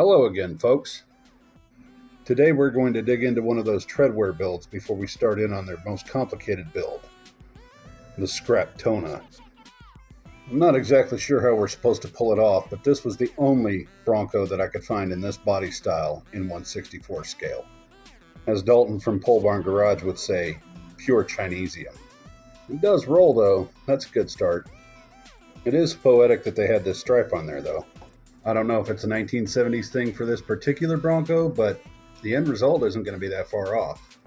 Hello again, folks. Today we're going to dig into one of those TredWear builds before we start in on their most complicated build, the Scrap Tona. I'm not exactly sure how we're supposed to pull it off, but this was the only Brawnco that I could find in this body style in 1/64 scale. As Dalton from Pole Barn Garage would say, pure Chinesium. It does roll though, that's a good start. It is poetic that they had this stripe on there though. I don't know if it's a 1970s thing for this particular Brawnco, but the end result isn't going to be that far off.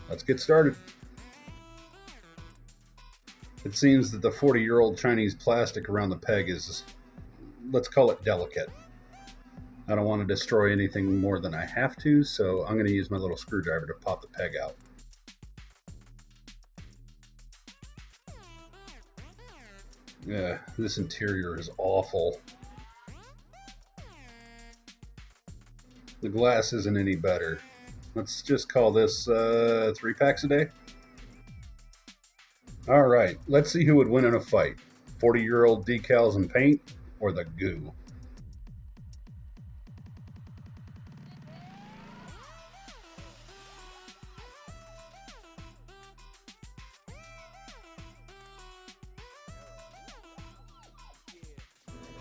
Let's get started. It seems that the 40-year-old Chinese plastic around the peg is, let's call it delicate. I don't want to destroy anything more than I have to, so I'm going to use my little screwdriver to pop the peg out. Yeah, this interior is awful. The glass isn't any better. Let's just call this 3 packs a day. Alright, let's see who would win in a fight. 40-year-old decals and paint, or the goo?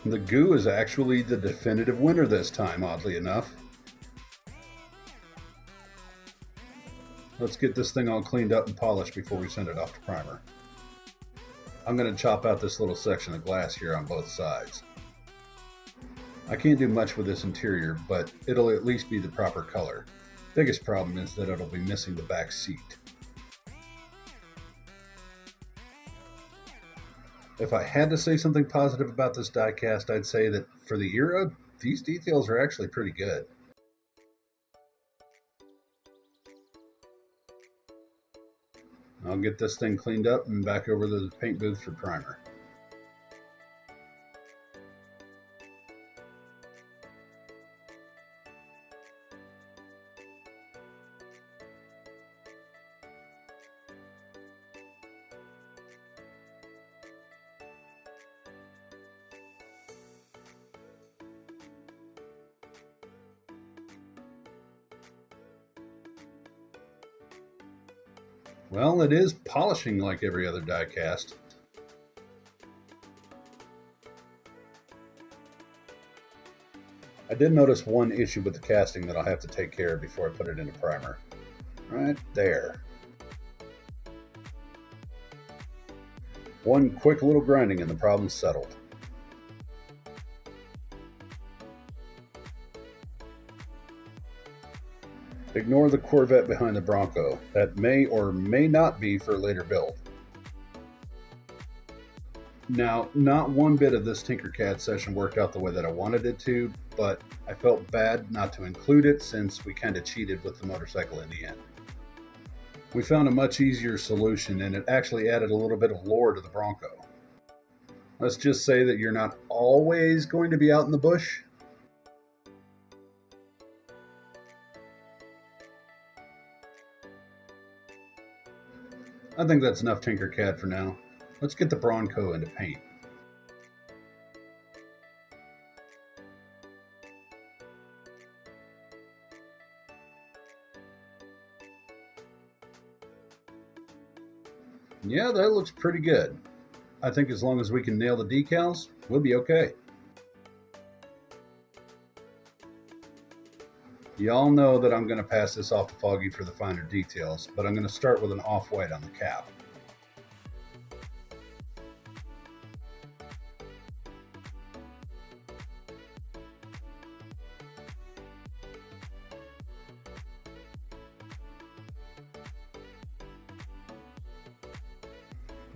The goo is actually the definitive winner this time, oddly enough. Let's get this thing all cleaned up and polished before we send it off to primer. I'm going to chop out this little section of glass here on both sides. I can't do much with this interior, but it'll at least be the proper color. Biggest problem is that it'll be missing the back seat. If I had to say something positive about this diecast, I'd say that for the era, these details are actually pretty good. I'll get this thing cleaned up and back over to the paint booth for primer. Well, it is polishing like every other diecast. I did notice one issue with the casting that I'll have to take care of before I put it into primer. Right there. One quick little grinding and the problem's settled. Ignore the Corvette behind the Brawnco. That may or may not be for a later build. Now, not one bit of this Tinkercad session worked out the way that I wanted it to, but I felt bad not to include it since we kind of cheated with the motorcycle in the end. We found a much easier solution and it actually added a little bit of lore to the Brawnco. Let's just say that you're not always going to be out in the bush. I think that's enough Tinkercad for now. Let's get the Brawnco into paint. Yeah, that looks pretty good. I think as long as we can nail the decals, we'll be okay. Y'all know that I'm going to pass this off to Foggy for the finer details, but I'm going to start with an off-white on the cap.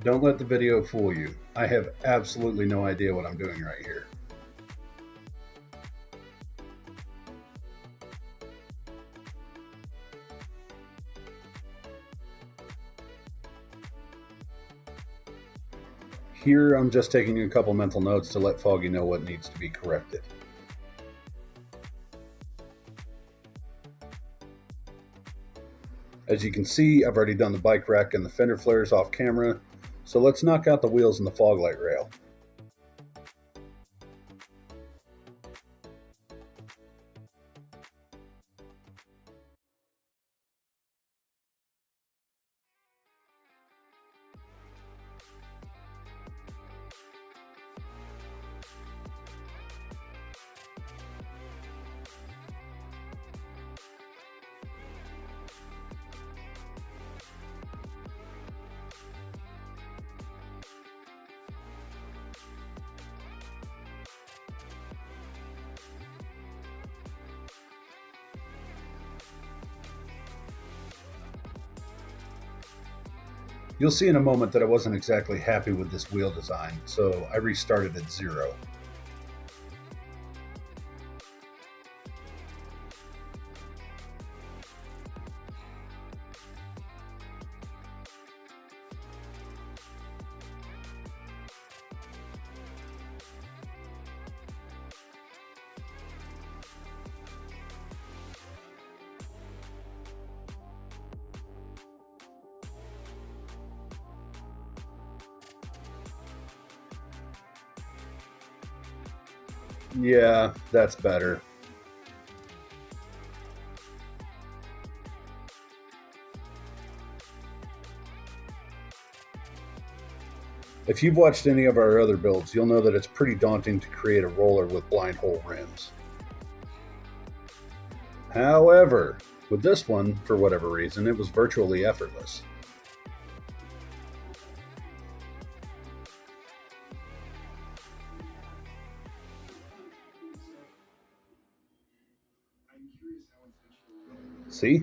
Don't let the video fool you. I have absolutely no idea what I'm doing right here. Here, I'm just taking a couple mental notes to let Foggy know what needs to be corrected. As you can see, I've already done the bike rack and the fender flares off camera, so let's knock out the wheels and the fog light rail. You'll see in a moment that I wasn't exactly happy with this wheel design, so I restarted at 0. Yeah, that's better. If you've watched any of our other builds, you'll know that it's pretty daunting to create a roller with blind hole rims. However, with this one, for whatever reason, it was virtually effortless. See?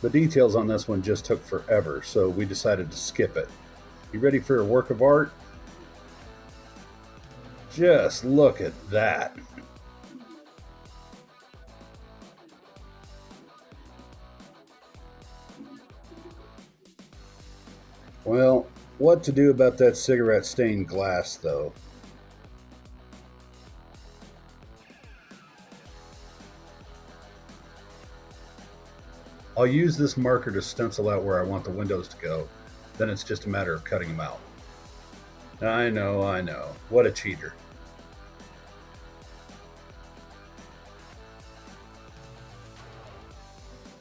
The details on this one just took forever, so we decided to skip it. You ready for a work of art? Just look at that. Well, what to do about that cigarette stained glass, though? I'll use this marker to stencil out where I want the windows to go. Then it's just a matter of cutting them out. I know, I know. What a cheater.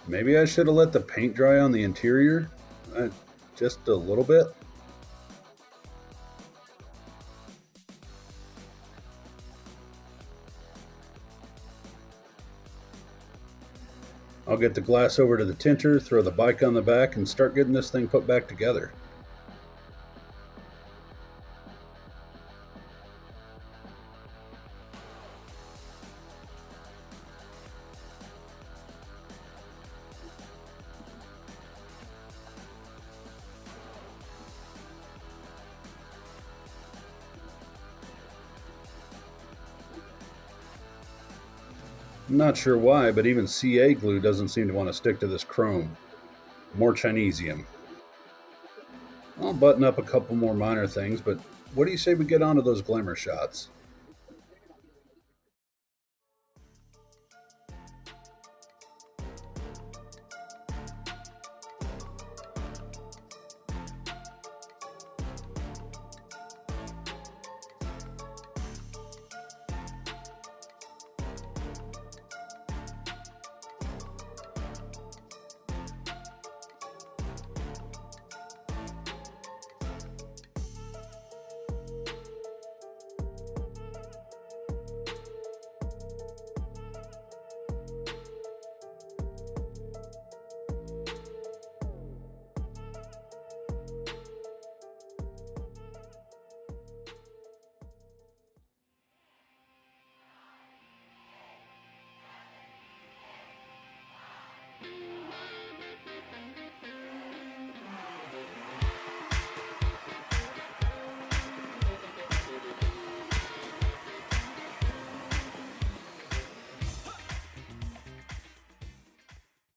Maybe I should have let the paint dry on the interior? Just a little bit? I'll get the glass over to the tinter, throw the bike on the back, and start getting this thing put back together. I'm not sure why, but even CA glue doesn't seem to want to stick to this chrome. More Chinesium. I'll button up a couple more minor things, but what do you say we get onto those glamour shots?